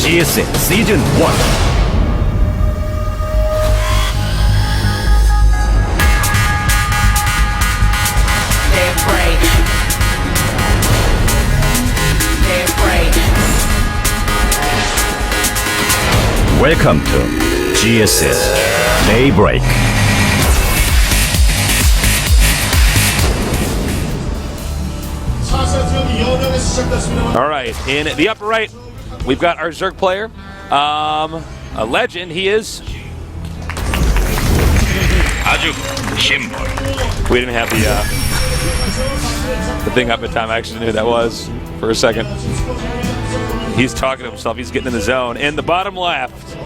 GSL Season 1. Welcome to GSL Daybreak. All right, in the upper right, we've got our Zerg player, a legend. He is. We didn't have the thing up in time. I actually knew who that was for a second. He's talking to himself. He's getting in the zone. In the bottom left,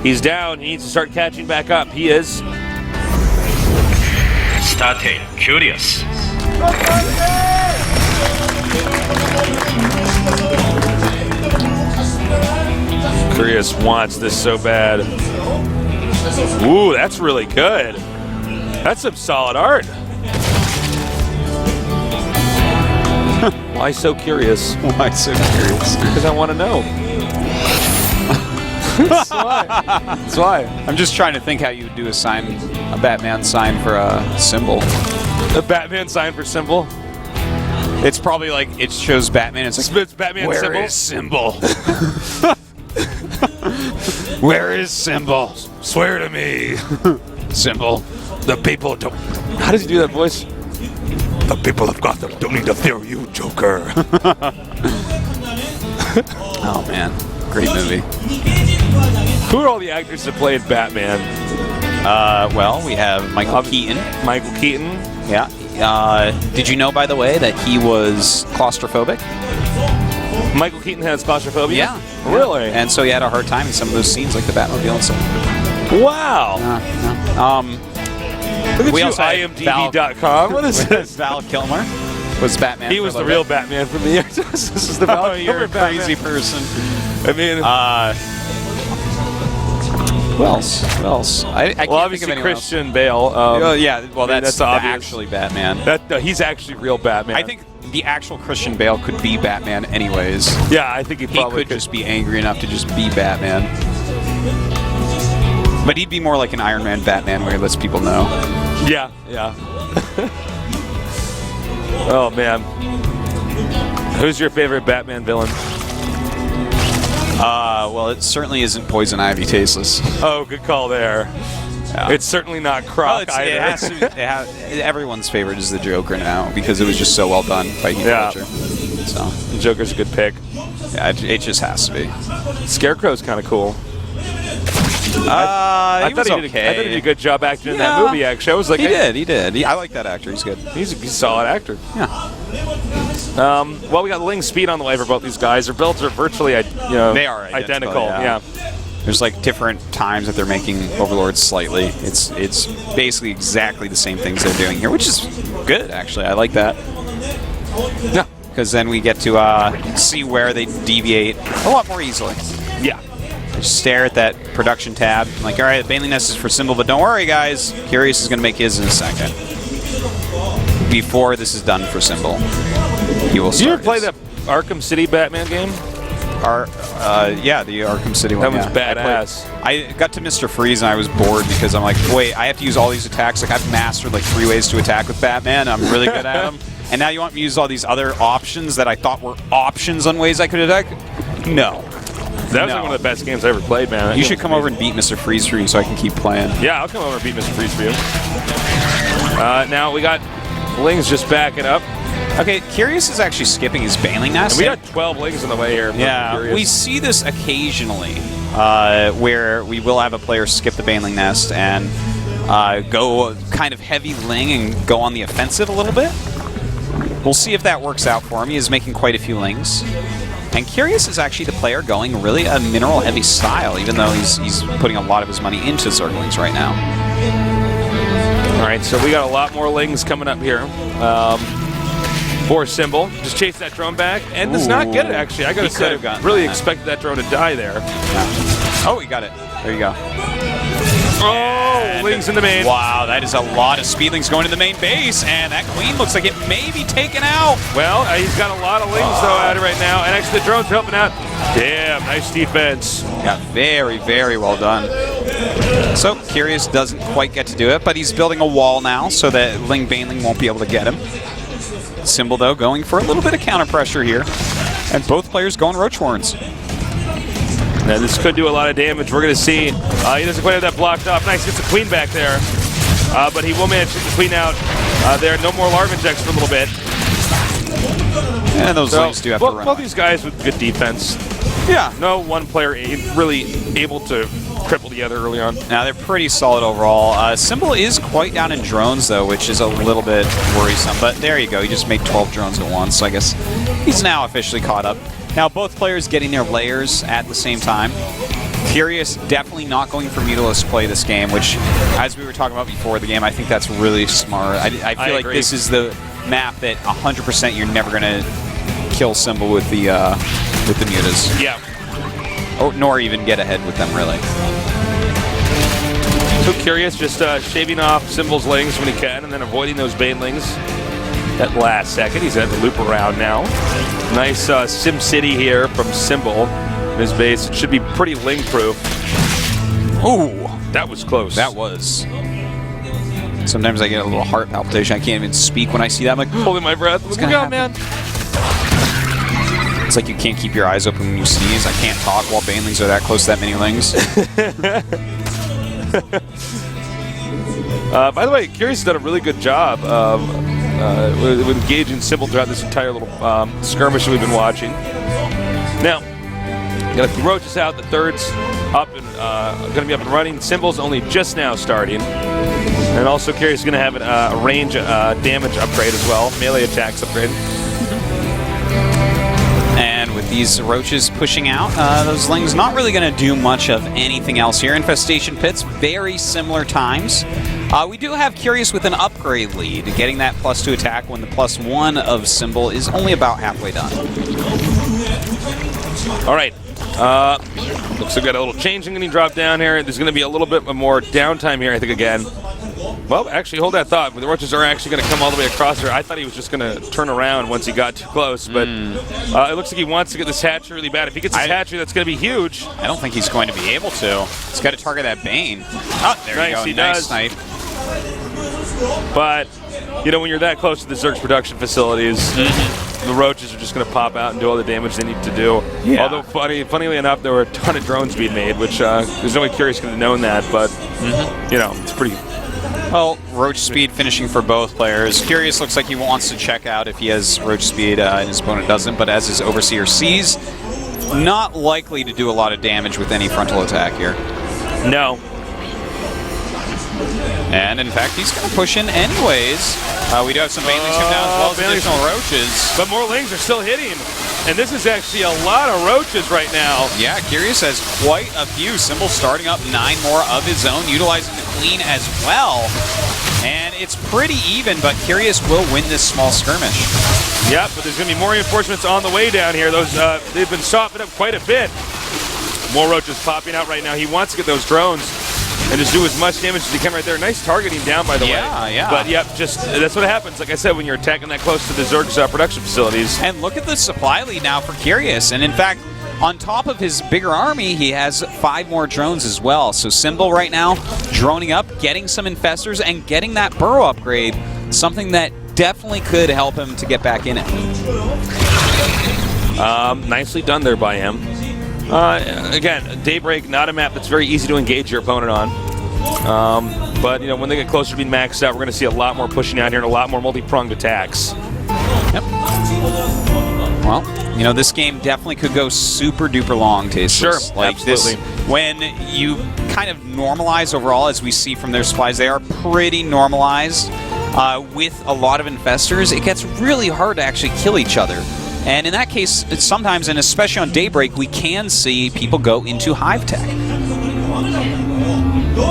he's down. He needs to start catching back up. He is. Starting curious. Curious wants this so bad. Ooh, that's really good. That's some solid art. Why so curious? Why so curious? Because I want to know. That's why. That's why. I'm just trying to think how you would do a Batman sign for a symbol. A Batman sign for symbol? It's probably like it shows Batman. It's like, it's Batman where symbol? is symbol? Where is symbol? Swear to me. Symbol. The people don't. How does he do that voice? The people of Gotham don't need to fear you, Joker. Oh man, great movie. Who are all the actors that played Batman? Well, we have Michael Keaton. Michael Keaton. Yeah. Did you know, by the way, that he was claustrophobic? Michael Keaton has claustrophobia? Yeah. Really? And so he had a hard time in some of those scenes, like the Batmobile and stuff. Wow. Look at we you, also had IMDb.com. What is this? Val Kilmer was Batman. He was the real Batman from the year. This is the Val Kilmer Batman. Crazy person. I mean, who else? Who else? I can't obviously think of anyone Christian else. Bale. Yeah, well, that's obvious. actually Batman. He's actually real Batman. I think the actual Christian Bale could be Batman anyways. Yeah, I think he probably could just be angry enough to just be Batman. But he'd be more like an Iron Man Batman where he lets people know. Yeah, yeah. Oh, man. Who's your favorite Batman villain? Well, it certainly isn't Poison Ivy Tasteless. Oh, good call there. Yeah. It's certainly not Croc either. Everyone's favorite is the Joker now because it was just so well done by Heath Ledger. So the Joker's a good pick. Yeah, it just has to be. Scarecrow's kind of cool. I thought he did a good job acting in that movie. Actually, I was like, he did. I like that actor. He's good. He's a solid actor. Yeah. Well, we got Ling Speed on the way for both these guys. Their builds are virtually, they are identical. Yeah. There's like different times that they're making Overlords slightly. It's basically exactly the same things they're doing here, which is good actually. I like that. Yeah. Because then we get to see where they deviate a lot more easily. Yeah. Just stare at that production tab. I'm like, all right, the Baneling Nest is for Symbol, but don't worry, guys. Curious is going to make his in a second. Before this is done for Symbol, he will start. Did you ever play the Arkham City Batman game? Yeah, the Arkham City one. That was badass. I got to Mr. Freeze and I was bored because I'm like, wait, I have to use all these attacks. Like I've mastered like 3 ways to attack with Batman. I'm really good at them. And now you want me to use all these other options that I thought were options on ways I could attack? No. That was like one of the best games I ever played, man. You should come over and beat Mr. Freeze for you so I can keep playing. Yeah, I'll come over and beat Mr. Freeze for you. Now we got Ling's just backing up. Okay, Curious is actually skipping his Baneling Nest. And we got 12 Lings on the way here. Yeah, we see this occasionally where we will have a player skip the Baneling Nest and go kind of heavy Ling and go on the offensive a little bit. We'll see if that works out for him. He is making quite a few Lings. And Curious is actually the player going really a mineral-heavy style, even though he's putting a lot of his money into Zerglings right now. All right, so we got a lot more Lings coming up here. For Symbol. Just chase that drone back. And does not get it, actually. I got to say, really expected that drone to die there. Yeah. Oh, he got it. There you go. Oh, Lings in the main. Wow, that is a lot of speedlings going to the main base, and that queen looks like it may be taken out. Well, he's got a lot of Lings, though, out right now, and actually the drone's helping out. Damn, nice defense. Yeah, very, very well done. So, Curious doesn't quite get to do it, but he's building a wall now so that Ling Baneling won't be able to get him. Symbol, though, going for a little bit of counter pressure here, and both players going Roach Horns. Now, this could do a lot of damage. We're going to see. He doesn't quite have that blocked off. Nice, gets the queen back there. But he will manage to get the queen out. There, no more larva injects for a little bit. And those Lings do have to run. Both these guys with good defense. Yeah. No one player really able to cripple the other early on. Now, they're pretty solid overall. Symbol is quite down in drones, though, which is a little bit worrisome. But there you go. He just made 12 drones at once, so I guess he's now officially caught up. Now, both players getting their layers at the same time. Curious definitely not going for Mutalist play this game, which, as we were talking about before the game, I think that's really smart. I feel like this is the map that 100% you're never going to kill Symbol with the mutas. Yeah. Or, nor even get ahead with them, really. So Curious, just shaving off Symbol's Lings when he can, and then avoiding those Banelings that last second. He's at the loop around now. Nice Sim City here from Symbol in his base. It should be pretty Ling-proof. Ooh, that was close. That was. Sometimes I get a little heart palpitation. I can't even speak when I see that. I'm like, holding my breath. What's going on, man? It's like you can't keep your eyes open when you sneeze. I can't talk while Banelings are that close to that many Lings. By the way, Curious has done a really good job with engaging Symbol throughout this entire little skirmish that we've been watching. Now, got a few roaches out. The third's up and going to be up and running. Symbol's only just now starting. And also Curious is going to have a range damage upgrade as well, melee attacks upgrade. And with these roaches pushing out, those Lings not really going to do much of anything else here. Infestation Pits, very similar times. We do have Curious with an upgrade lead, getting that +2 attack when the +1 of Symbol is only about halfway done. All right. Looks like we got a little changing getting dropped down here. There's going to be a little bit more downtime here, I think, again. Well, actually, hold that thought. The roaches are actually going to come all the way across here. I thought he was just going to turn around once he got too close, but it looks like he wants to get this hatchery really bad. If he gets this hatchery, that's going to be huge. I don't think he's going to be able to. He's got to target that Bane. Oh, there nice, you go. He nice does. snipe. But, you know, when you're that close to the Zerg's production facilities, the roaches are just going to pop out and do all the damage they need to do. Yeah. Although, funnily enough, there were a ton of drones being made, which there's no way Curious could have known that, but, you know, it's pretty... Well, Roach Speed finishing for both players. Curious looks like he wants to check out if he has Roach Speed and his opponent doesn't, but as his Overseer sees, not likely to do a lot of damage with any frontal attack here. No. And in fact, he's going to push in anyways. We do have some Banelings come down as well as additional roaches. But more Lings are still hitting. And this is actually a lot of roaches right now. Yeah, Curious has quite a few. Symbol starting up 9 more of his own, utilizing the Queen as well. And it's pretty even, but Curious will win this small skirmish. Yep, but there's going to be more reinforcements on the way down here. Those they've been softened up quite a bit. More roaches popping out right now. He wants to get those drones and just do as much damage as he can right there. Nice targeting down, by the way. Yeah. But, yep, just that's what happens, like I said, when you're attacking that close to the Zerg's production facilities. And look at the supply lead now for Curious. And, in fact, on top of his bigger army, he has 5 more drones as well. So Symbol right now droning up, getting some infestors, and getting that burrow upgrade, something that definitely could help him to get back in it. Nicely done there by him. Again, Daybreak, not a map that's very easy to engage your opponent on. But, you know, when they get closer to being maxed out, we're going to see a lot more pushing out here and a lot more multi-pronged attacks. Yep. Well, you know, this game definitely could go super duper long, Tasteless. Sure, like absolutely. This, when you kind of normalize overall, as we see from their supplies, they are pretty normalized. With a lot of infestors, it gets really hard to actually kill each other. And in that case, it's sometimes, and especially on Daybreak, we can see people go into Hive Tech.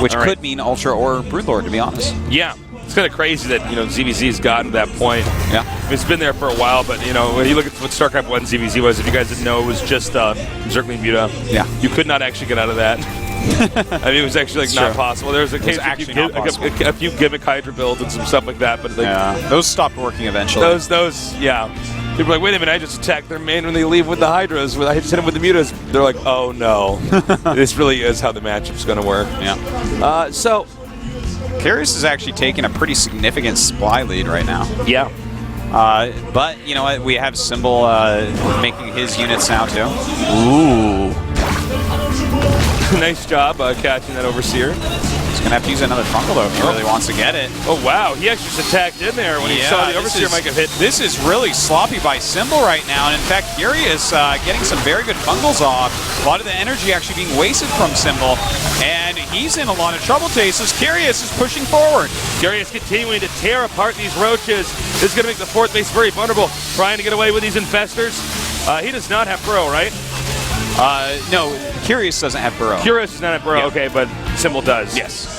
Which could mean Ultra or Broodlord, to be honest. Yeah. It's kind of crazy that, you know, ZVZ's gotten to that point. Yeah. It's been there for a while, but, you know, when you look at what StarCraft 1 ZVZ was, if you guys didn't know, it was just Zergling Muta. Yeah. You could not actually get out of that. I mean, it was actually like not possible. There was a case a few gimmick Hydra builds and some stuff like that, but like, those stopped working eventually. Those, yeah. People are like, wait a minute, I just attacked their main when they leave with the Hydras. I just hit them with the mutas. They're like, oh no. This really is how the matchup's going to work. Yeah. So, Curious is actually taking a pretty significant supply lead right now. Yeah. But, you know what, we have Symbol making his units now too. Ooh. Nice job catching that Overseer. He's going to have to use another fungal though if he really wants to get it. Oh, wow. He actually just attacked in there when he saw the Overseer might have hit. This is really sloppy by Symbol right now. And in fact, Curious getting some very good fungals off. A lot of the energy actually being wasted from Symbol. And he's in a lot of trouble, Tasteless. Curious is pushing forward. Curious continuing to tear apart these roaches. This is going to make the fourth base very vulnerable. Trying to get away with these infestors. He does not have Burrow, right? No, Curious doesn't have Burrow. Curious does not have Burrow, okay, but Symbol does. Yes.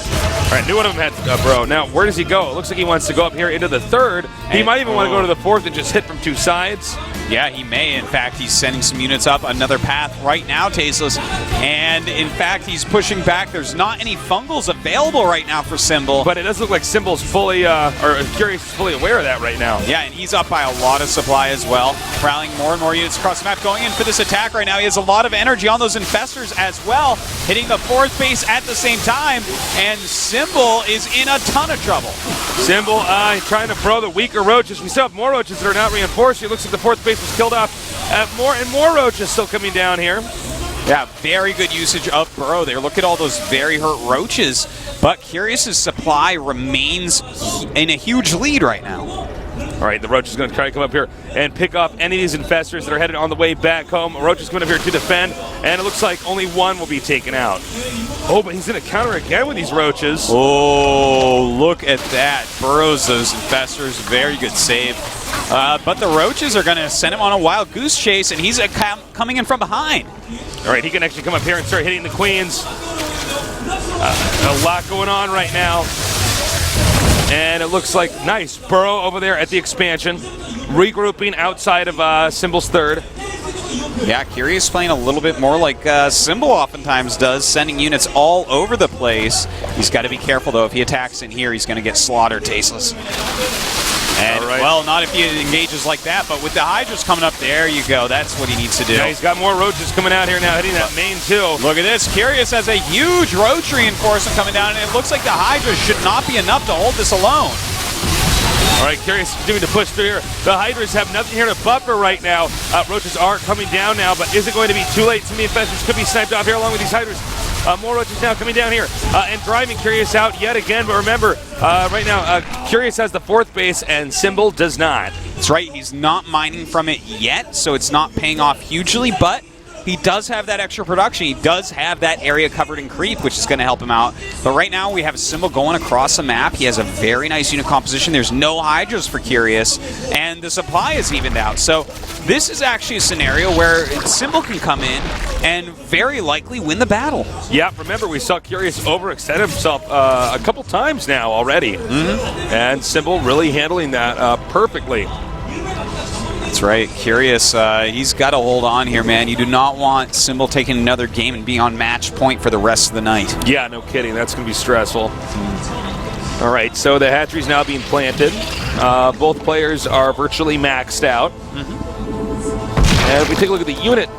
All right, knew one of them had Burrow. Now, where does he go? It looks like he wants to go up here into the third. He might even want to go to the fourth and just hit from two sides. Yeah, he may. In fact, he's sending some units up another path right now, Tasteless. And in fact, he's pushing back. There's not any fungals available right now for Symbol. But it does look like Symbol's fully, or Curious is fully aware of that right now. Yeah, and he's up by a lot of supply as well. Rallying more and more units across the map. Going in for this attack right now. He has a lot of energy on those infestors as well. Hitting the fourth base at the same time. And Symbol is in a ton of trouble. Symbol trying to throw the weaker roaches. We still have more roaches that are not reinforced. It looks like the fourth base was killed off. More and more roaches still coming down here. Yeah, very good usage of Burrow there. Look at all those very hurt roaches. But Curious's supply remains in a huge lead right now. All right, the Roach is going to try to come up here and pick off any of these infestors that are headed on the way back home. Roach is coming up here to defend, and it looks like only one will be taken out. Oh, but he's going to counter again with these Roaches. Oh, look at that. Burrows those infestors. Very good save. But the Roaches are going to send him on a wild goose chase, and he's coming in from behind. All right, he can actually come up here and start hitting the Queens. A lot going on right now. And it looks like nice. Burrow over there at the expansion. Regrouping outside of Symbol's third. Yeah, Curious playing a little bit more like Symbol oftentimes does, sending units all over the place. He's got to be careful, though. If he attacks in here, he's going to get slaughtered, Tasteless. And, well, not if he engages like that, but with the Hydras coming up, there you go. That's what he needs to do. Yeah, he's got more Roaches coming out here now, hitting that main too. Look at this. Curious has a huge Roach reinforcement coming down, and it looks like the Hydras should not be enough to hold this alone. All right, Curious continuing to push through here. The Hydras have nothing here to buffer right now. Roaches are coming down now, but is it going to be too late? Some of the infestors could be sniped off here along with these Hydras. More Roaches now coming down here and driving Curious out yet again. But remember, right now, Curious has the fourth base and Symbol does not. That's right. He's not mining from it yet, so it's not paying off hugely, but he does have that extra production. He does have that area covered in creep, which is going to help him out. But right now, we have Symbol going across the map. He has a very nice unit composition. There's no Hydras for Curious, and the supply is evened out. So this is actually a scenario where Symbol can come in and very likely win the battle. Yeah, remember, we saw Curious overextend himself a couple times now already. And Symbol really handling that perfectly. That's right. Curious, he's got to hold on here, man. You do not want Symbol taking another game and being on match point for the rest of the night. Yeah, no kidding. That's going to be stressful. All right, so the hatchery's now being planted. Both players are virtually maxed out. And if we take a look at the unit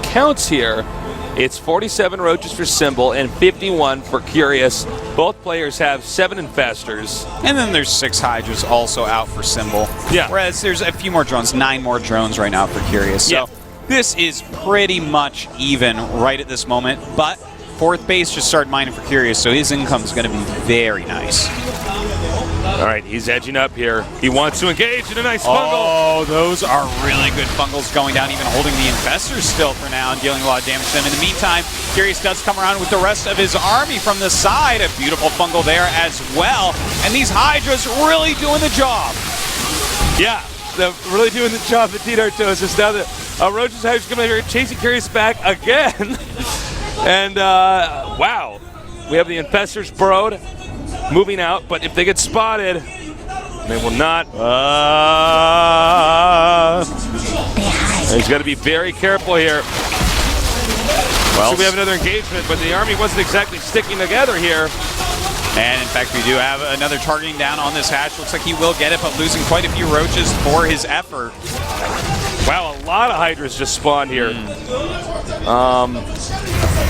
counts here, it's 47 Roaches for Symbol and 51 for Curious. Both players have 7 infestors. And then there's 6 Hydras also out for Symbol. Yeah. Whereas there's a few more drones, 9 more drones right now for Curious. So this is pretty much even right at this moment. But fourth base just started mining for Curious, so his income is going to be very nice. All right, he's edging up here. He wants to engage in a nice fungal. Oh, those are really good fungals going down, even holding the infestors still for now and dealing a lot of damage to them. In the meantime, Curious does come around with the rest of his army from the side. A beautiful fungal there as well. And these Hydras really doing the job. Yeah, they're really doing the job at T-Dartosis. Now the Roaches Hydras coming over here, chasing Curious back again. And, wow. We have the infestors burrowed, moving out, but if they get spotted, they will not. He's got to be very careful here. Well, so we have another engagement, but the army wasn't exactly sticking together here. And in fact, we do have another targeting down on this hatch. Looks like he will get it, but losing quite a few roaches for his effort. Wow, a lot of Hydras just spawned here.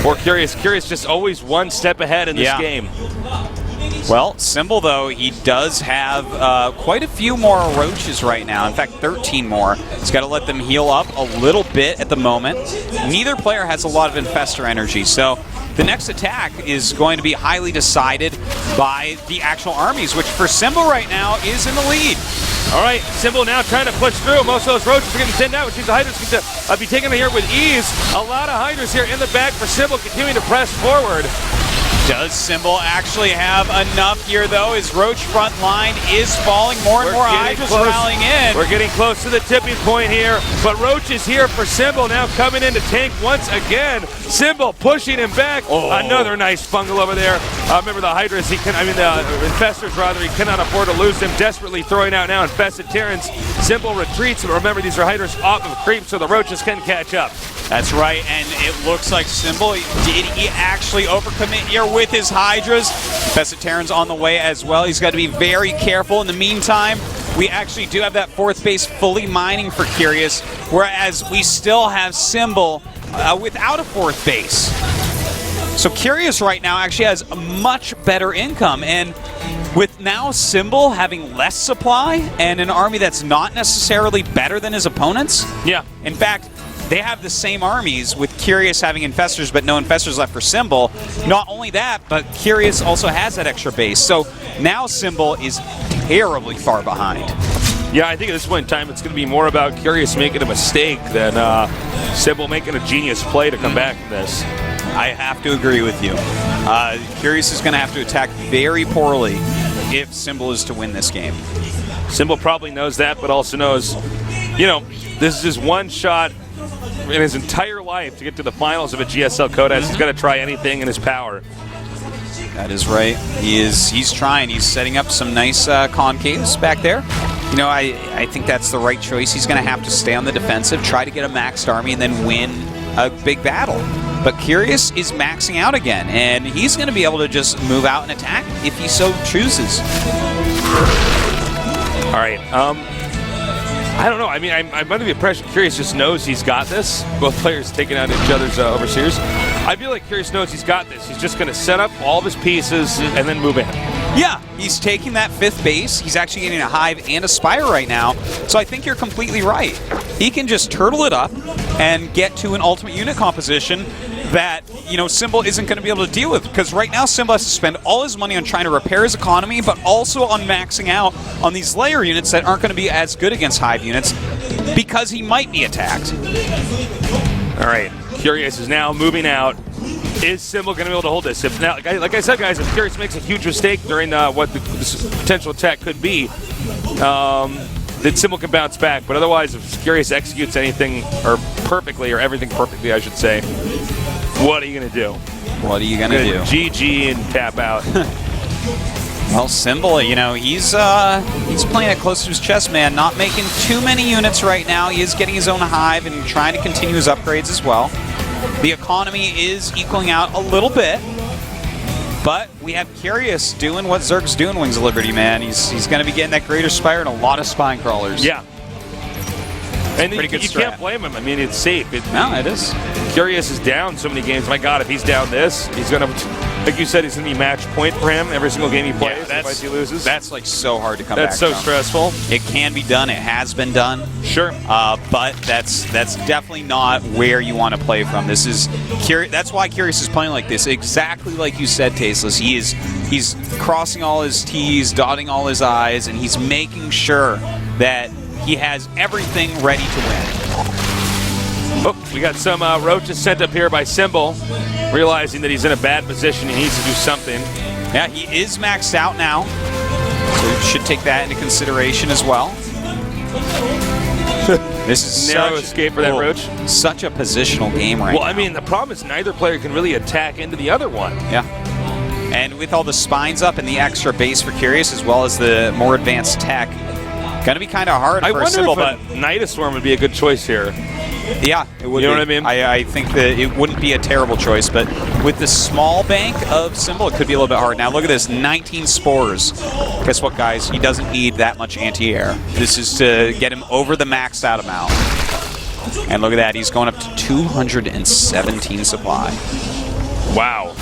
Or Curious. Curious just always one step ahead in this game. Well, Symbol, though, he does have quite a few more roaches right now. In fact, 13 more. He's got to let them heal up a little bit at the moment. Neither player has a lot of Infestor energy, so the next attack is going to be highly decided by the actual armies, which for Symbol right now is in the lead. All right, Symbol now trying to push through. Most of those roaches are getting thinned out, which means the Hydras can be taken here with ease. A lot of Hydras here in the back for Symbol, continuing to press forward. Does Symbol actually have enough here, though? His Roach front line is falling. More and more Hydras rallying in. We're getting close to the tipping point here, but Roach is here for Symbol, now coming in to tank once again. Symbol pushing him back. Another nice fungal over there. Remember the Hydras, the Infestors rather, he cannot afford to lose them. Desperately throwing out now Infested Terrans. Symbol retreats, but remember these are Hydras off of creep, so the Roaches can catch up. That's right, and it looks like Symbol, did he actually overcommit here with his Hydras? Infested Terrans on the way as well. He's got to be very careful. In the meantime, we actually do have that fourth base fully mining for Curious, whereas we still have Symbol without a fourth base. So Curious right now actually has a much better income, and with now Symbol having less supply and an army that's not necessarily better than his opponents. Yeah. In fact, they have the same armies with Curious having Infestors, but no Infestors left for Symbol. Not only that, but Curious also has that extra base. So now Symbol is terribly far behind. Yeah, I think at this point in time, it's going to be more about Curious making a mistake than Symbol making a genius play to come back from this. I have to agree with you. Curious is going to have to attack very poorly if Symbol is to win this game. Symbol probably knows that, but also knows, this is his one shot in his entire life to get to the finals of a GSL Codex. He's got to try anything in his power. That is right. He's trying. He's setting up some nice concaves back there. I think that's the right choice. He's going to have to stay on the defensive, try to get a maxed army, and then win a big battle. But Curious is maxing out again, and he's going to be able to just move out and attack if he so chooses. All right. I don't know. I mean, I'm under the impression Curious just knows he's got this. Both players taking out each other's overseers. I feel like Curious knows he's got this. He's just going to set up all of his pieces and then move in. Yeah, he's taking that fifth base. He's actually getting a Hive and a Spire right now. So I think you're completely right. He can just turtle it up and get to an ultimate unit composition that, Symbol isn't going to be able to deal with. Because right now, Symbol has to spend all his money on trying to repair his economy, but also on maxing out on these layer units that aren't going to be as good against Hive units because he might be attacked. All right, Curious is now moving out. Is Symbol going to be able to hold this? If now, like I said, guys, if Curious makes a huge mistake during what the potential attack could be, then Symbol can bounce back. But otherwise, if Curious executes anything or perfectly, or everything perfectly, I should say, what are you going to do? What are you going to do? GG and tap out. Well, Symbol, he's playing it close to his chest, man. Not making too many units right now. He is getting his own Hive and trying to continue his upgrades as well. The economy is equaling out a little bit, but we have Curious doing what Zerg's doing, Wings of Liberty, man. He's going to be getting that Greater Spire and a lot of Spine Crawlers. Yeah. And pretty good you strat. can't blame him. I mean, it's safe. No, it is. Curious is down so many games. My God, if he's down this, he's going to, like you said, he's going to be match point for him every single game he plays. Otherwise he loses. That's like so hard to come back That's so from. stressful. It can be done. It has been done. Sure. But that's definitely not where you want to play from. This is that's why Curious is playing like this. Exactly like you said, Tasteless. He's crossing all his T's, dotting all his I's, and he's making sure that he has everything ready to win. Oh, we got some roaches sent up here by Symbol, realizing that he's in a bad position. He needs to do something. Yeah, he is maxed out now, so you should take that into consideration as well. This is narrow escape for that roach. Such a positional game right now. Well, I mean, the problem is neither player can really attack into the other one. Yeah. And with all the spines up and the extra base for Curious, as well as the more advanced tech, gonna be kind of hard for Symbol, but Nidastorm would be a good choice here. Yeah, it would. You know be. what I mean? I think that it wouldn't be a terrible choice, but with the small bank of Symbol, it could be a little bit hard. Now look at this, 19 spores. Guess what, guys? He doesn't need that much anti-air. This is to get him over the maxed out amount. And look at that, he's going up to 217 supply. Wow.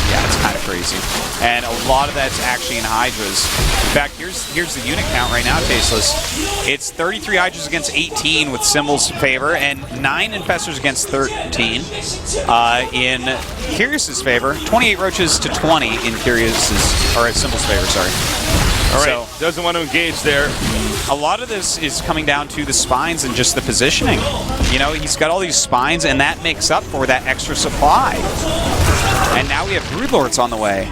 Yeah, it's kind of crazy. And a lot of that's actually in Hydras. In fact, here's the unit count right now, Tasteless. It's 33 Hydras against 18 with Symbol's favor, and 9 Infestors against 13 in Curious's favor. 28 Roaches to 20 in Curious's, or at Symbol's favor, sorry. All right, so, doesn't want to engage there. A lot of this is coming down to the spines and just the positioning. You know, he's got all these spines, and that makes up for that extra supply. And now we have Broodlords on the way.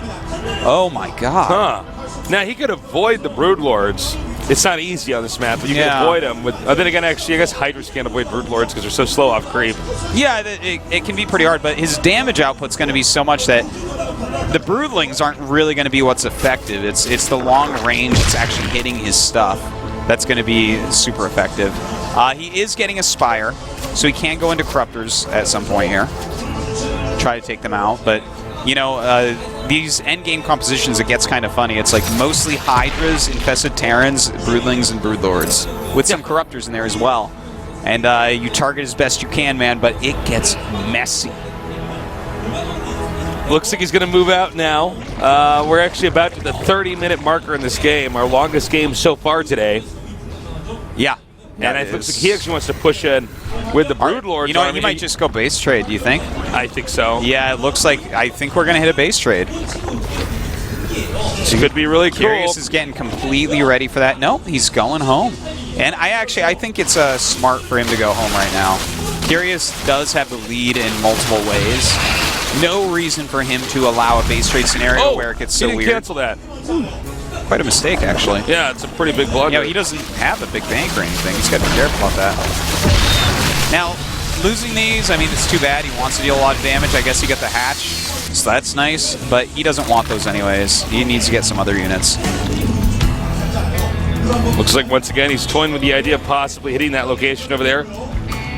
Oh my god. Huh. Now he could avoid the Broodlords. It's not easy on this map, but you can avoid them. With, then again, actually, I guess Hydras can't avoid Broodlords because they're so slow off creep. Yeah, it can be pretty hard, but his damage output's going to be so much that the Broodlings aren't really going to be what's effective. It's the long range. It's actually hitting his stuff. That's going to be super effective. He is getting a Spire, so he can go into Corruptors at some point here. Try to take them out, but you know, these endgame compositions, it gets kind of funny. It's like mostly Hydras, Infested Terrans, Broodlings, and Broodlords, with some Corruptors in there as well. And you target as best you can, man, but it gets messy. Looks like he's going to move out now. We're actually about to the 30-minute marker in this game, our longest game so far today. Yeah. And it looks like he actually wants to push in with the Broodlords. You know what, he might just go base trade, do you think? I think so. Yeah, it looks like, I think we're going to hit a base trade. It could be really cool. Curious is getting completely ready for that. No, he's going home. And I think it's smart for him to go home right now. Curious does have the lead in multiple ways. No reason for him to allow a base trade scenario where it gets so he didn't weird. Cancel that. Quite a mistake, actually. Yeah, it's a pretty big blunder. You know, he doesn't have a big bank or anything. He's got to be careful about that. Now, losing these, I mean, it's too bad. He wants to deal a lot of damage. I guess he got the hatch, so that's nice. But he doesn't want those anyways. He needs to get some other units. Looks like, once again, he's toying with the idea of possibly hitting that location over there.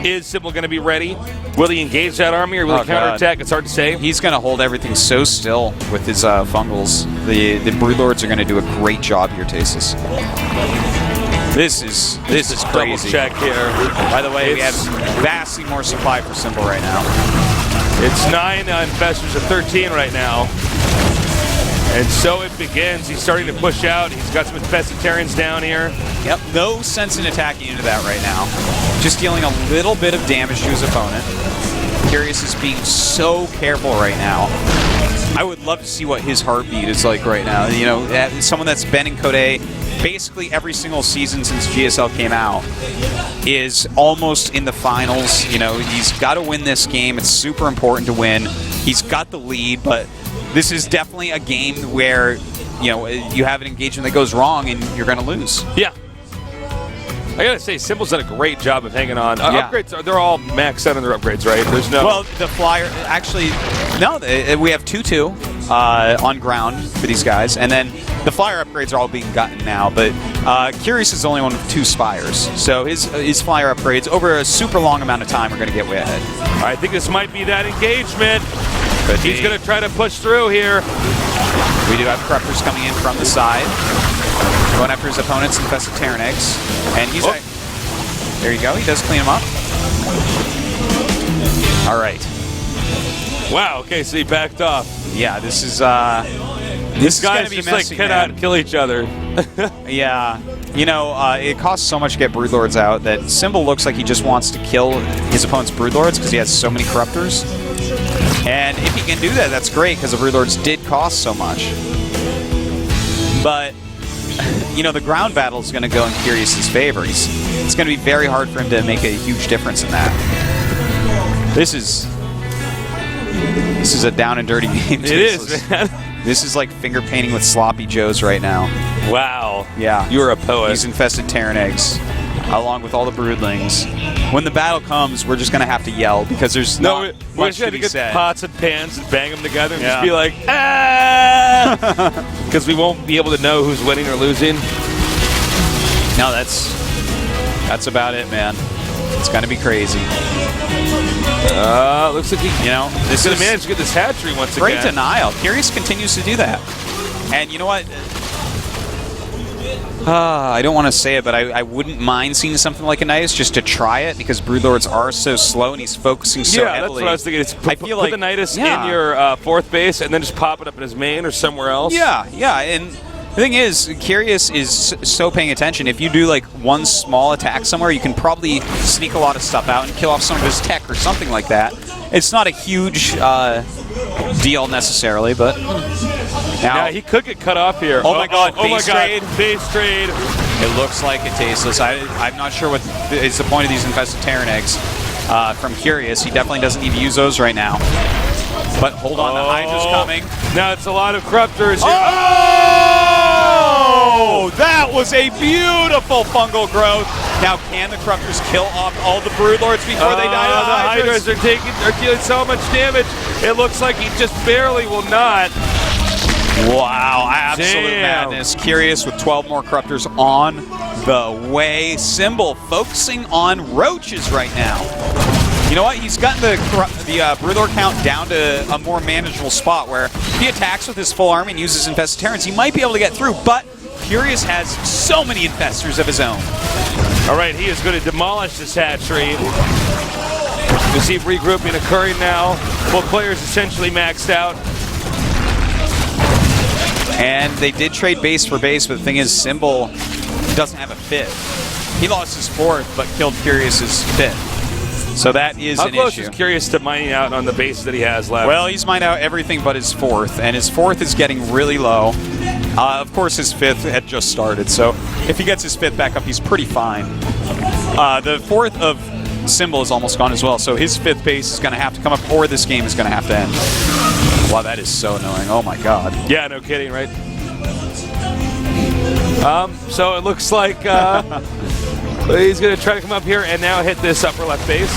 Is Symbol going to be ready? Will he engage that army or will he counterattack? It's hard to say. He's going to hold everything so still with his fungals. The Broodlords are going to do a great job here, Tasis. This is crazy. Double check here. By the way, we have vastly more supply for Symbol right now. It's 9 Infestors to 13 right now. And so it begins. He's starting to push out. He's got some Infested Terrans down here. Yep, no sense in attacking into that right now. Just dealing a little bit of damage to his opponent. Curious is being so careful right now. I would love to see what his heartbeat is like right now. You know, someone that's been in Code A basically every single season since GSL came out is almost in the finals. You know, he's got to win this game. It's super important to win. He's got the lead, but this is definitely a game where, you know, you have an engagement that goes wrong and you're going to lose. Yeah. I gotta say, Symbol's done a great job of hanging on. Upgrades, they're all maxed out on their upgrades, right? There's no... Well, the Flyer, actually, no, we have 2-2 on ground for these guys, and then the Flyer upgrades are all being gotten now, but Curious is the only one with 2 Spires, so his Flyer upgrades over a super long amount of time are going to get way ahead. I think this might be that engagement. He's going to try to push through here. We do have Corruptors coming in from the side. Going after his opponent's Infested Terran eggs. And he's there you go, he does clean him up. Alright. Wow, okay, so he backed off. Yeah, this is These guys gonna be just messy, like cannot kill each other. Yeah. You know, it costs so much to get Broodlords out that Symbol looks like he just wants to kill his opponent's Broodlords because he has so many Corruptors. And if he can do that, that's great because the Broodlords did cost so much. But you know, the ground battle is going to go in Curious's favor. It's going to be very hard for him to make a huge difference in that. This is a down and dirty game. It is, man. This is like finger painting with sloppy joes right now. Wow. Yeah. You're a poet. He's Infested Terran eggs, along with all the Broodlings. When the battle comes, we're just going to have to yell because there's not much to be get said. Pots and pans and bang them together and just be like, ah! Because we won't be able to know who's winning or losing. No, that's about it, man. It's going to be crazy. Looks like he, this going is to manage to get this hatchery once great again. denial. Curious continues to do that. And you know what? I don't want to say it, but I wouldn't mind seeing something like a Nidus just to try it because Broodlords are so slow and he's focusing so heavily. Yeah, that's what I was thinking. I feel like put the Nidus in your 4th base and then just pop it up in his main or somewhere else. Yeah, and the thing is, Curious is so paying attention. If you do like one small attack somewhere, you can probably sneak a lot of stuff out and kill off some of his tech or something like that. It's not a huge deal necessarily, but now he could get cut off here. Oh my God! Base trade. It looks like a tasteless. I'm not sure what is the point of these infested Terran eggs from Curious. He definitely doesn't need to use those right now. But hold on, the Hydra's coming. Now it's a lot of corruptors. Oh! That was a beautiful fungal growth. Now, can the corruptors kill off all the Broodlords before they die to the Hydras? The Hydras are dealing so much damage. It looks like he just barely will not. Wow, absolute madness. Curious with 12 more corruptors on the way. Symbol focusing on roaches right now. You know what? He's gotten the Broodlord count down to a more manageable spot where if he attacks with his full army and uses infested Terrans, he might be able to get through, but Curious has so many infestors of his own. All right, he is going to demolish this hatchery. You see regrouping occurring now. Both players essentially maxed out. And they did trade base for base, but the thing is, Symbol doesn't have a 5th. He lost his 4th, but killed Curious's 5th. So that is an issue. How close is Curious to mining out on the bases that he has left? Well, he's mined out everything but his 4th, and his 4th is getting really low. Of course, his 5th had just started, so if he gets his 5th back up, he's pretty fine. The 4th of Symbol is almost gone as well, so his 5th base is going to have to come up, or this game is going to have to end. Wow, that is so annoying. Oh, my God. Yeah, no kidding, right? So it looks like he's going to try to come up here and now hit this upper left base.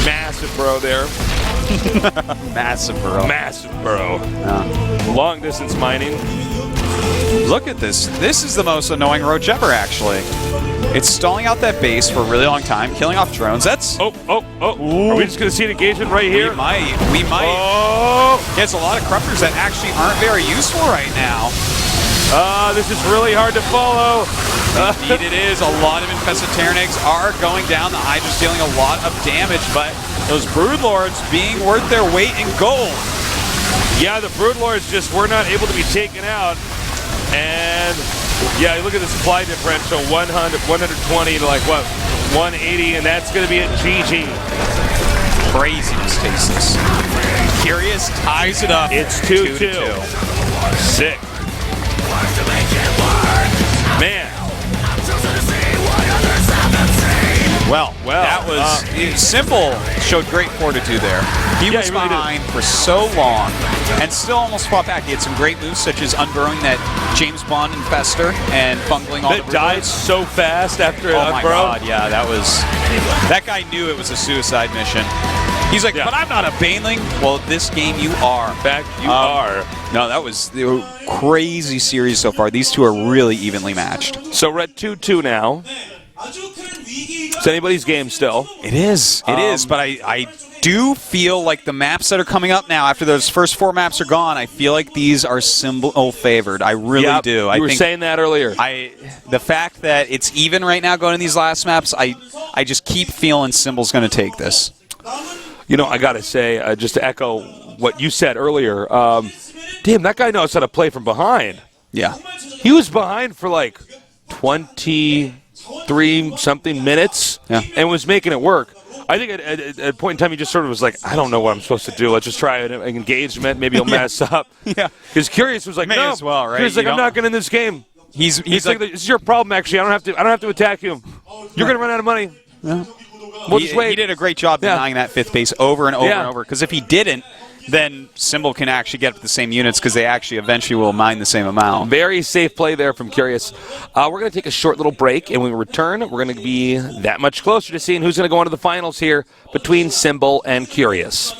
Massive burrow there. Massive burrow. Massive burrow. Long distance mining. Look at this. This is the most annoying roach ever, actually. It's stalling out that base for a really long time, killing off drones. That's... Oh. Are we just going to see an engagement right here? We might. Oh! He has a lot of corruptors that actually aren't very useful right now. This is really hard to follow. Indeed it is. A lot of infested Terran eggs are going down. The Hydra's dealing a lot of damage, but those Broodlords being worth their weight in gold. Yeah, the Broodlords just were not able to be taken out. And, yeah, look at the supply differential. 100, 120 to like, what, 180, and that's going to be a GG. Craziness, Tasteless. Curious ties it up. It's 2-2. Sick. Man. Well, that was Simple. Showed great fortitude there. He was really behind for so long and still almost fought back. He had some great moves such as unburrowing that James Bond infester and bungling all the That died so fast after it unburrowed. my God, yeah, that guy knew it was a suicide mission. He's like, but I'm not a Baneling. Well, this game you are. In fact, you are. No, that was a crazy series so far. These two are really evenly matched. So we're at 2-2 now. It's anybody's game still. It is. It is. But I do feel like the maps that are coming up now, after those first 4 maps are gone, I feel like these are Symbol favored. I really do. You were saying that earlier. The fact that it's even right now going in these last maps, I just keep feeling Symbol's going to take this. You know, I got to say, just to echo what you said earlier, damn, that guy knows how to play from behind. Yeah. He was behind for like 23-something minutes and was making it work. I think at a point in time he just sort of was like, I don't know what I'm supposed to do. Let's just try an engagement. Maybe he'll mess up. Yeah. Because Curious was like, May no. as well, right? He's like, I'm not going to in this game. He's like, this is your problem, actually. I don't have to attack you. You're going to run out of money. Yeah. We'll just wait. He did a great job denying that 5th base over and over and over. Because if he didn't, then Symbol can actually get the same units because they actually eventually will mine the same amount. Very safe play there from Curious. We're going to take a short little break, and when we return, we're going to be that much closer to seeing who's going to go on to the finals here between Symbol and Curious.